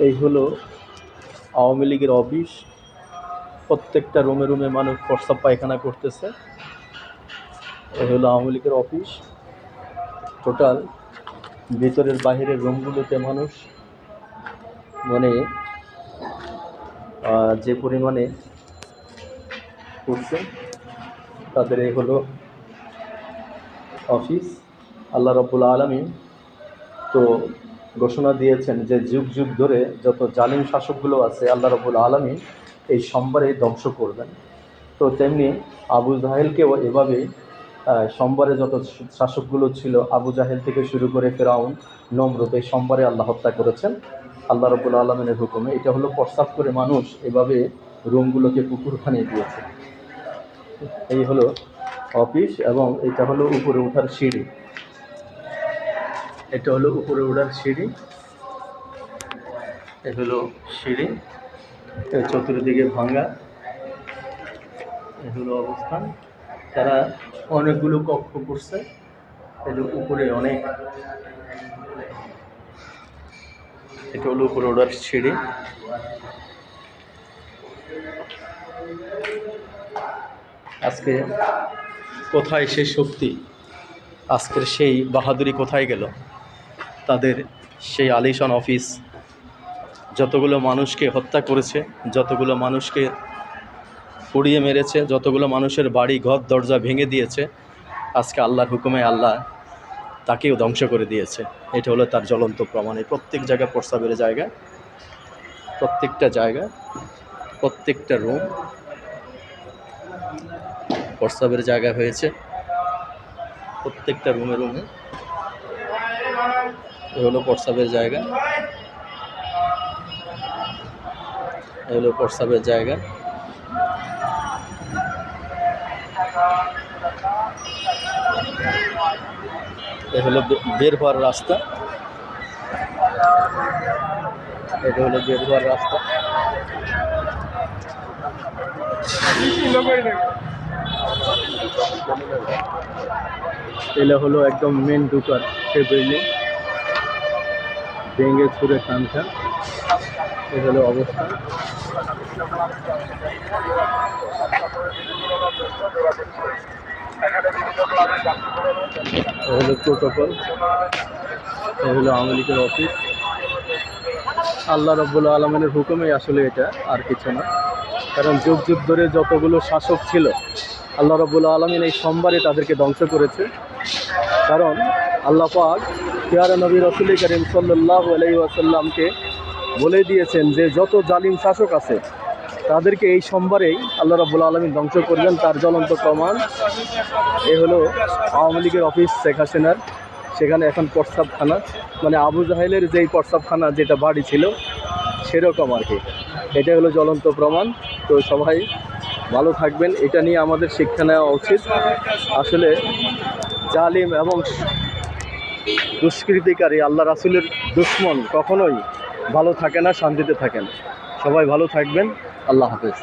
এই হলো আওয়ামী লীগের অফিস। প্রত্যেকটা রুমে রুমে মানুষ প্রস্রাব পায়খানা করতেছে। এই হলো আওয়ামী লীগের অফিস। টোটাল ভিতরের বাহিরের রুমগুলোতে মানুষ মানে যে পরিমাণে করছে, তাদের এই হলো অফিস। আল্লাহ রাব্বুল আলামিন তো ঘোষণা দিয়েছেন যে যুগ যুগ ধরে যত জালিম শাসকগুলো আছে আল্লাহ রাব্বুল আলামিন এই সোমবারে ধ্বংস করবেন। তো তেমনি আবু জাহেলকেও এভাবে সোমবারে যত শাসকগুলো ছিল, আবু জাহেল থেকে শুরু করে ফেরাউন, নমরুদ, এই সোমবারে আল্লাহ হত্যা করেছেন আল্লাহ রাব্বুল আলামিনের হুকুমে। এটা হলো প্রস্তাব করে মানুষ এভাবে রুমগুলোকে পুকুর বানিয়ে দিয়েছে। এই হলো অফিস এবং এটা হলো উপরে ওঠার সিঁড়ি। এটা হলো উপরে ওঠার সিঁড়ি। এ হলো সিঁড়ি, চতুর্দিকে ভাঙা। এ হলো অবস্থান। তারা অনেকগুলো কক্ষ করছে। এটা উপরে অনেক, এটা হলো উপরে ওঠার সিঁড়ি। আজকে কোথায় সেই শক্তি, আজকের সেই বাহাদুরি কোথায় গেল? তাদের সেই আলিশান অফিস যতগুলো মানুষকে হত্যা করেছে, যতগুলো মানুষকে পুড়িয়ে মেরেছে, যতগুলো মানুষের বাড়ি ঘর দরজা ভেঙে দিয়েছে, আজকে আল্লাহর হুকুমে আল্লাহ তাকেও ধ্বংস করে দিয়েছে। এটা হলো তার জ্বলন্ত প্রমাণ। এই প্রত্যেক জায়গা প্রস্রাবের জায়গা, প্রত্যেকটা জায়গা, প্রত্যেকটা রুম প্রস্রাবের জায়গা হয়েছে। প্রত্যেকটা রুমে রুমে এ হলো প্রস্রাবের জায়গা, এ হলো প্রস্রাবের জায়গা। এ হলো বের হওয়ার রাস্তা, এটা হলো বের হওয়ার রাস্তা। এটা হলো একদম মেন ঢুকার সে বিল্ডিং, ভেঙে ছুঁড়ে খানখান। এ হলো অবস্থা। এ হলো প্রোটোকল, এ হলো আওয়ামী লীগের অফিস। আল্লাহ রাব্বুল আলামিনের হুকুমে আসলে এটা, আর কিছু না। কারণ যুগ যুগ ধরে যতগুলো শাসক ছিল আল্লাহ রাব্বুল আলামিন এই সোমবারে তাদেরকে ধ্বংস করেছে। কারণ আল্লাহ পাক পেয়ারা নবী রাসূল করিম সাল্লাল্লাহু আলাইহি ওয়াসাল্লামকে বলে দিয়েছেন যে যত জালিম শাসক আছে তাদেরকে এই সোমবারেই আল্লাহ রাব্বুল আলামিন ধ্বংস করবেন। তার জ্বলন্ত প্রমাণ এ হলো আওয়ামী লীগের অফিস শেখ হাসিনার। সেখানে এখন প্রস্রাবখানা, মানে আবু জাহেলের যেই প্রস্রাবখানা যেটা বাড়ি ছিল সেরকম আর কি। এটা হলো জ্বলন্ত প্রমাণ। তো সবাই ভালো থাকবেন, এটা নিয়ে আমাদের শিক্ষা নেওয়া উচিত। আসলে জালিম এবং দুষ্কৃতিকারী, আল্লাহ রাসূলের দুশমন কখনোই ভালো থাকে না, শান্তিতে থাকেন। সবাই ভালো থাকবেন। আল্লাহ হাফেজ।